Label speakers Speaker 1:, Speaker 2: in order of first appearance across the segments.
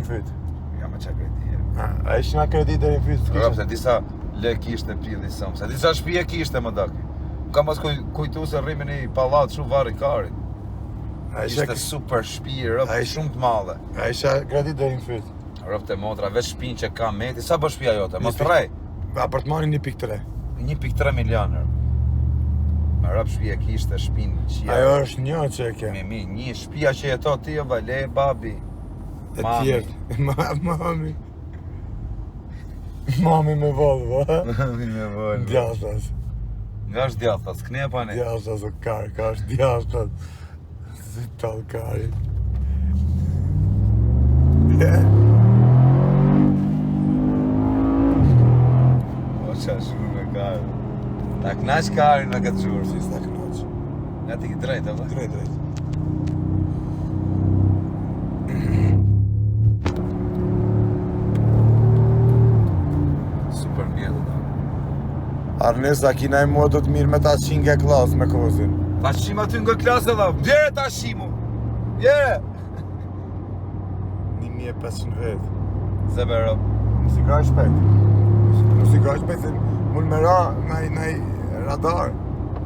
Speaker 1: fyt.
Speaker 2: Ja me qa kredi.
Speaker 1: A ishi nga kredi deri në fyt?
Speaker 2: Rëpë, se disa le kishte prilli sëmë, se disa shpije kishte më daki. Ka mos kujtu se rrimin i palat shumë vari karit. Ishte super shpije, rëpë, shumë të madhe.
Speaker 1: A isha kredi deri në fyt?
Speaker 2: Rëpë të motra, veç shpin që ka meti, sa bë shpija jote, mos të rej?
Speaker 1: Apartmani 1.3.
Speaker 2: 1.3 milioner. Me rëpë shpija kishte shpin qia.
Speaker 1: Ajo është një që e ke.
Speaker 2: Një shpija që jeto ti, vale, babi.
Speaker 1: E tjertë. Mami. Mami me Volvo, ha?
Speaker 2: Mami me Volvo.
Speaker 1: Djathtas.
Speaker 2: Nga është djathtas, knepa ne?
Speaker 1: Djathtas o kar, ka është djathtas. Si tal kari.
Speaker 2: O qa shurë me kari. Ta knaq karin me këtë shurë.
Speaker 1: Si s'ta knaq.
Speaker 2: Nga ti ki drejt, e vë?
Speaker 1: Drejt.
Speaker 2: Super mjetë, da.
Speaker 1: Arnesa, kina i mua do të mirë me ta qin nga klasë me kozin.
Speaker 2: Ta shim aty nga klasë dhe, vjere ta shimu! Vjere!
Speaker 1: 1500 vetë.
Speaker 2: Zebe rëpë.
Speaker 1: Musi ka shpejt. Musi ka shpejt se mund me ra naj radar.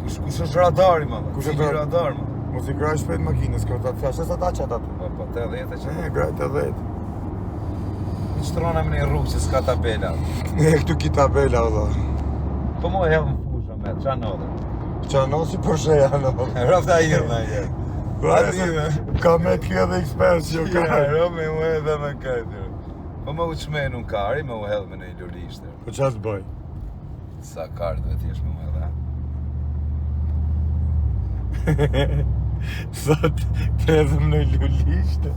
Speaker 2: Kush është radari, ma?
Speaker 1: Kush është
Speaker 2: Cili radar, ma?
Speaker 1: Musi ka shpejt makinës, ka ta flashe sa ta qëtë atë.
Speaker 2: Po, 80 që...
Speaker 1: Gra 80.
Speaker 2: Shtrona me një rrugë që s'ka tabela.
Speaker 1: Këtu ki tabela, ola.
Speaker 2: Po mo e helmë fushë, me, qa në dhe?
Speaker 1: Qa në si përsheja në.
Speaker 2: Rafta i dhëna i jetë.
Speaker 1: Ka me kjo dhe ekspert që jo ka.
Speaker 2: Romi mu edhe me kajtë. Po me u qmenu në kari, me u hedhë me në i lulishtë.
Speaker 1: Po qa të bëj?
Speaker 2: Sa kartë dhe t'jesh me u edhe.
Speaker 1: Sa të edhëm në lulishtë.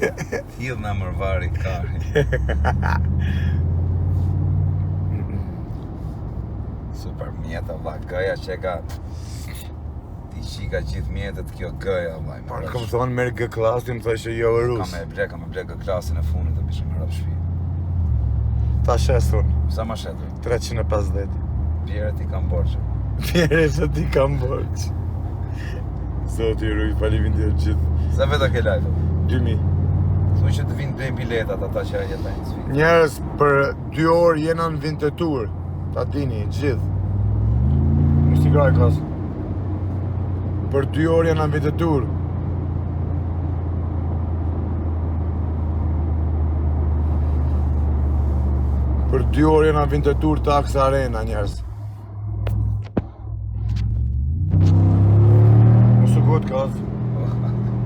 Speaker 2: Hidhë në mërvari kari. Super mjeta, vla, gëja që ka... Ti qika gjithë mjetët kjo gëja, vla.
Speaker 1: Parë të kom thonë merë gë klasin, më thëshë jo e rusë.
Speaker 2: Ka me ble gë klasin e funit dhe bishë më rëpë shpi.
Speaker 1: Ta shesun.
Speaker 2: Sa ma shetur?
Speaker 1: 350.
Speaker 2: Vjere ti kam borqë.
Speaker 1: Vjere që ti kam borqë. Zoti i rujt, faleminderit gjithë.
Speaker 2: Sa veta ke lajfë?
Speaker 1: 2000.
Speaker 2: Thuj që të vinë blejnë biletat ata që jetajnë të sfikë.
Speaker 1: Njerës për 2 orë jena në vind të tur. Ta dini, gjithë. Mos t'i graj kasë. Për 2 orë jena në vind të tur. Për 2 orë jena në vind të tur të Aksa Arena, njerës. Mos u gotë kasë.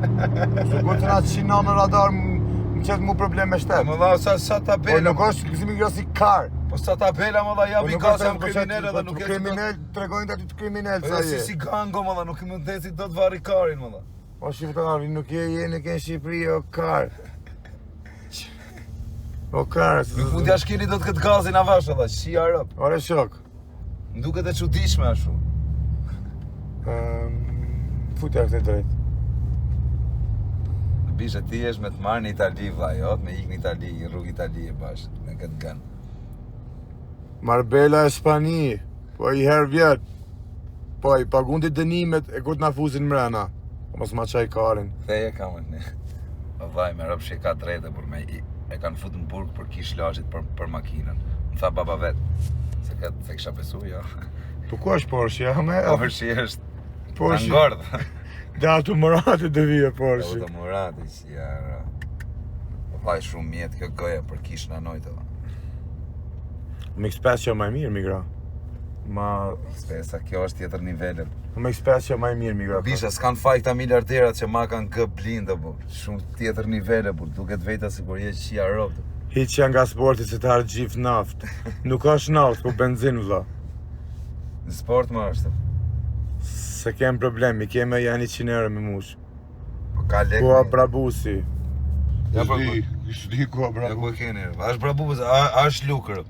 Speaker 1: Mos u gotë të nga të qina në radar, më qëtë mu problem me shtetë.
Speaker 2: Më dha sa
Speaker 1: Po
Speaker 2: tabela.
Speaker 1: nuk është kësimi grasi karë.
Speaker 2: Po sa tabela më dha jabi kasë jam kriminele dhe nuk e që...
Speaker 1: Kriminel, tregojnë të aty të kriminel sa je.
Speaker 2: Si gango më dha, nuk i mund të si do të vari karin më dha.
Speaker 1: O shqiptari, nuk je në Shqipëri, o karë. O karë.
Speaker 2: Nuk mund t'ja shkeli do të këtë gazin avash edhe, qia rëp.
Speaker 1: Ore shok.
Speaker 2: Nduket e çuditshme ashtu.
Speaker 1: Futja këtë drejt.
Speaker 2: Bishe ti esh me të marrë në Itali vla jot, me ik në Itali, në rrugë Itali e bashkë, me këtë gënë.
Speaker 1: Marbella e Shpani, po i herë vjetë. Po i pagundi dënimet e kur t'na fuzin mrena. Mos ma qaj karin.
Speaker 2: Theje kam e një. O vaj, me rëpë që ka drejtë, për me e kanë futur në burg për kish lashit për makinën. Më tha baba vetë, se kisha besu, jo.
Speaker 1: Po ku është Porsche, ja me?
Speaker 2: Porsche është
Speaker 1: Porsche.
Speaker 2: angordë.
Speaker 1: Dhe atu Murati dhe vije Porsche.
Speaker 2: Automurati, si jara. O vaj, shumë mjetë kjo gëja për kish në anojtë edhe.
Speaker 1: Me Xpesio maj mirë, migra.
Speaker 2: Spesa, kjo është tjetër nivellet.
Speaker 1: Me Xpesio maj mirë, migra.
Speaker 2: Bisha, s'kan faj këta miliarderat që ma kanë gë blindë, bu. Shumë tjetër nivele, bu. Duket vejta si kur je qia rovë.
Speaker 1: Hiq janë nga sporti se të harë gjif naft. Nuk është naft, po benzin vla.
Speaker 2: Në sport më është.
Speaker 1: Se kem problemi, keme janë 100 euro me mush.
Speaker 2: Po ka lekë.
Speaker 1: Kua Brabusi.
Speaker 2: Ja, po,
Speaker 1: Shdi kua
Speaker 2: Ja ku
Speaker 1: Brabusi.
Speaker 2: e keni, është brabubës, është lukër.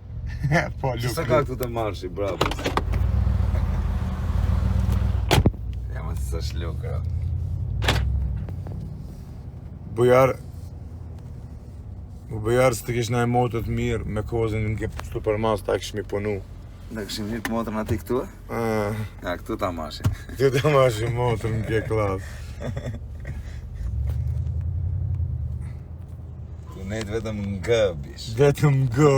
Speaker 1: Po,
Speaker 2: Sa
Speaker 1: lukë.
Speaker 2: ka këtu të marshi, brabus. Ja, më të është lukër.
Speaker 1: Bujar... Bujar së të kish na e motët mirë, me kozën në këtu për mas ta kishmi punu.
Speaker 2: Në këshim një motrën ati këtu? Ja, këtu ta mashi.
Speaker 1: Ty të mashi motër në kje klasë.
Speaker 2: Unet vetëm ngë, bish.
Speaker 1: Vetëm ngë,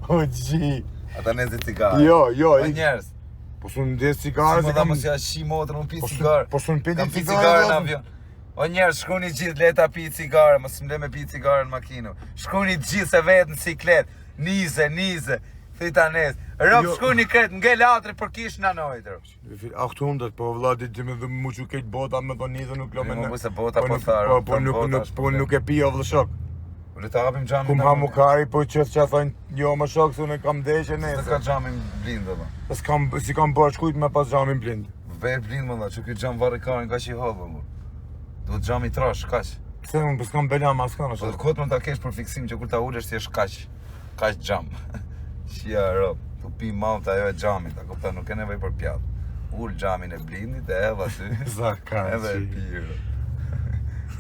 Speaker 1: OG.
Speaker 2: Ata nezi cigare.
Speaker 1: Jo,
Speaker 2: O njerës.
Speaker 1: Po s'unë ndjes cigare
Speaker 2: Si më dha mos ja shi motrë, unë pi cigare.
Speaker 1: Po s'unë piti
Speaker 2: Kam pi
Speaker 1: cigare
Speaker 2: cigare në
Speaker 1: valla.
Speaker 2: avion. O njerës, shkuni gjithë leta pi cigare, mos më le me pi cigare në makinu. Shkuni gjithë se vetë në ciklet. Nize. Thita nes. Rob shkuni kretë, nge latri për kish në anojtër.
Speaker 1: A këtu undet, po vëllati që me dhe mu që kejtë bota me do nidhe nuk lo me
Speaker 2: Më se bota po tharë.
Speaker 1: Po nuk e pi o vëllë shok.
Speaker 2: Po le ta hapim xhamin.
Speaker 1: Kum hamu kari, po qëtë që thonë jo më shok, se unë kam deshe
Speaker 2: Se ka
Speaker 1: nesër.
Speaker 2: xhamin blind dhe.
Speaker 1: Si kam bërë shkujt me pas xhamin blind.
Speaker 2: Ver blind më dha, që ky xham varrikarin ka që i hodhë më. Duhet xhami trash, kaq.
Speaker 1: Pse unë s'kam bela ma s'kam
Speaker 2: Po
Speaker 1: ashtu.
Speaker 2: kot më ta kesh për fiksim që kur ta ulesh ti është kaq xham. Shia rob, tu pi mauta ajo e xhamit, a kupton, nuk ke nevojë për pjatë. Ul xhamin e blindit e hedh aty.
Speaker 1: Sa ka
Speaker 2: Edhe e
Speaker 1: që.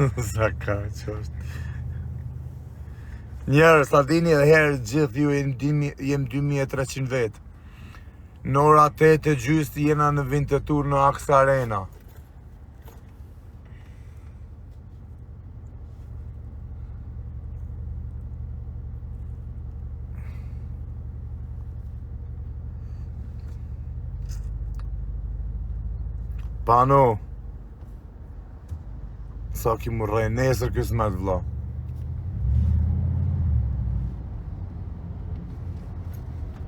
Speaker 2: pi.
Speaker 1: Sa ka që është. Njerës, ta dini edhe herë gjithë ju jem 2300 vetë. Në ora 8:30 jena në Vintetur në Aks Arena. Pano. Sa ki mu rrej nesër kësmet vla.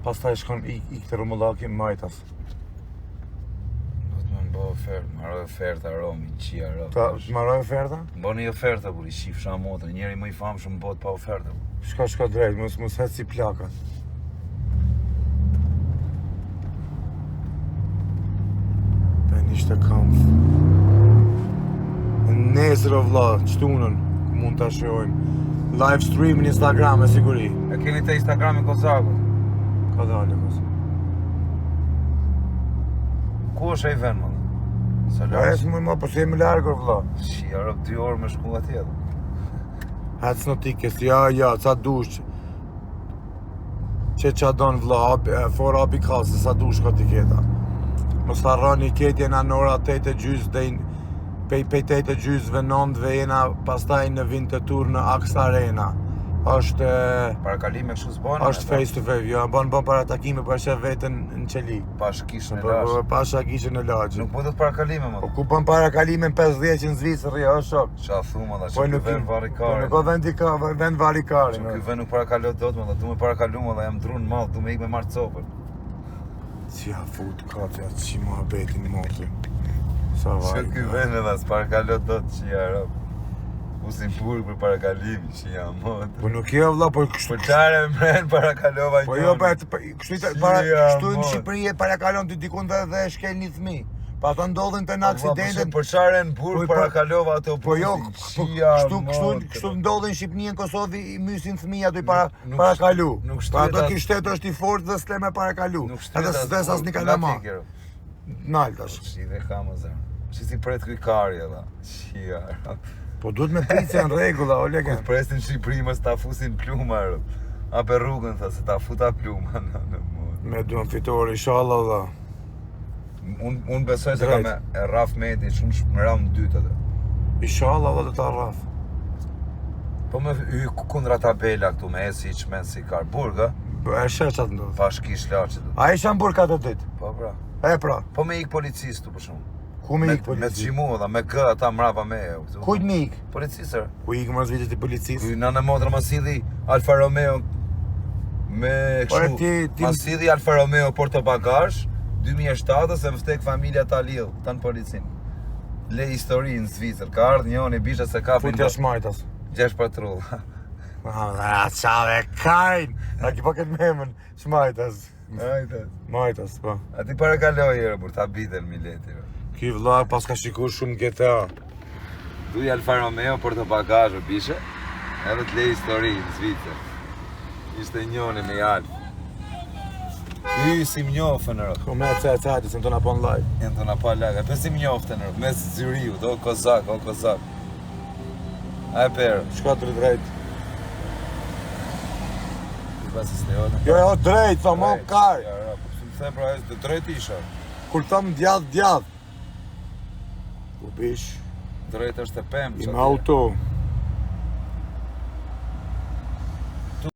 Speaker 1: Pastaj shkon i këtë rëmullaki majtas.
Speaker 2: Do të më bë ofertë, marrë oferta Romi, qia rob.
Speaker 1: Ta marroj oferta?
Speaker 2: Boni oferta kur i shifsha motrën, njeri më i famshëm në botë pa ofertë.
Speaker 1: Shka drejt, mos hec si plaka. Ben ishte kamp. Nesër o vlla, qtunën, mund ta shohim. Live stream në Instagram me siguri.
Speaker 2: E keni te Instagrami Kozakut?
Speaker 1: Ka dalë mos.
Speaker 2: Ku është ai vend më? Sa
Speaker 1: Ja,
Speaker 2: larg?
Speaker 1: s'më më, po se jemi largër vlla.
Speaker 2: Shia rob 2 orë me shku atje.
Speaker 1: Hec në tikes, ja, ca dush. Që don vlla, for hapi kasë, sa dush ka tiketa. Mos harroni ketë jena në ora 8:30 deri pej 8:30 9 jena pastaj në Vintetur në Aks Arena. Është
Speaker 2: Parakalime kështu s'bën.
Speaker 1: është face to face, jo, bën para takime për shef veten në qeli.
Speaker 2: Pash kishën e lash.
Speaker 1: Pasha kishën e lagjit.
Speaker 2: Nuk po do të parakalime më.
Speaker 1: Po ku bën para kalimin 50 që në Zvicër, jo, shok.
Speaker 2: Qa thuma dha,
Speaker 1: Po
Speaker 2: që ky
Speaker 1: nuk
Speaker 2: vend
Speaker 1: po
Speaker 2: varrikare.
Speaker 1: nuk ka vend varrikare.
Speaker 2: Që ky vend nuk parakalo dot më dha, du me parakalu më dha, jam drun madh, du me ik me marr copën.
Speaker 1: Si ja fut katja, që muhabetin motri. Sa
Speaker 2: Që
Speaker 1: vaj.
Speaker 2: ky vend edhe s'parakalo dot që ja rob. Usin burg për parakalimi, që ja mod.
Speaker 1: Po nuk jo vlla, po kështu.
Speaker 2: Po çare mren parakalova.
Speaker 1: Po jo, kështu në Shqipëri e parakalon ti dikun dhe shkel një fëmijë. Pa ato ndodhin të në aksidentet.
Speaker 2: Po çare në burg parakalova ato.
Speaker 1: Po jo, kështu ndodhin në Shqipëri, në Kosovë i mysin fëmijë ato i parakalu. Pa ato ky shtet është i fortë dhe s'le me parakalu. Atë s'des as një kalama. Naltash.
Speaker 2: Si dhe kam zë. Si pret ky kari edhe. Shia.
Speaker 1: Po duhet me pritë në rregulla, o lege.
Speaker 2: Kur presin në Shqipëri mos ta fusin pluma. Ape rrugën tha se ta futa pluma në mod.
Speaker 1: Me duan fitore, inshallah dha.
Speaker 2: Unë besoj se ka me Raf Meti shumë në raund 2 atë.
Speaker 1: Inshallah dha do ta rraf.
Speaker 2: Po me hy kundra tabela këtu me esi çmen si kar burga,
Speaker 1: E shesh atë ndodh.
Speaker 2: pash kish laçet.
Speaker 1: A isha në burg atë ditë?
Speaker 2: Po pra.
Speaker 1: E pra,
Speaker 2: Po me ik policisë tu për shkak.
Speaker 1: ku me ik
Speaker 2: Me
Speaker 1: polici?
Speaker 2: xhimu dha, me g ata mrapa me.
Speaker 1: Kujt me ik?
Speaker 2: Policisë.
Speaker 1: Ku ik mos vitet i policisë?
Speaker 2: Ky nënë motra ma silli Alfa Romeo me
Speaker 1: Po,
Speaker 2: kështu. Ma silli Alfa Romeo portobagazh 2007 se më stek familja ta lidh tan policin. Le historinë në Zvicër, ka ardhur njëri bisha se kapin
Speaker 1: Futja shmajtas.
Speaker 2: 6 patrull.
Speaker 1: Çave kajn. A ki po këtë memën, shmajtas.
Speaker 2: Hajde.
Speaker 1: Majtas, po.
Speaker 2: A ti parakaloj herë për ta biten mileti.
Speaker 1: Ky vlla pas ka shikuar shumë GTA.
Speaker 2: Duj Alfa Romeo portobagazh bisha. Edhe të le histori në Zvicër. Ishte njëri me Alfa. Ky si më njofën rrë.
Speaker 1: Ko me ca, se më të na pon live.
Speaker 2: Jenë të na pa laga, pe si më njoftën rrë, mes zyriu, o kozak. A e perë.
Speaker 1: Shka drejt.
Speaker 2: I pasi s'leona.
Speaker 1: Jo, drejt, tha mo kaj.
Speaker 2: Ja, ra, po pësë më the pra e të drejt isha.
Speaker 1: Kur thëm djadh. U bish,
Speaker 2: Drejt është e pemë.
Speaker 1: i me auto.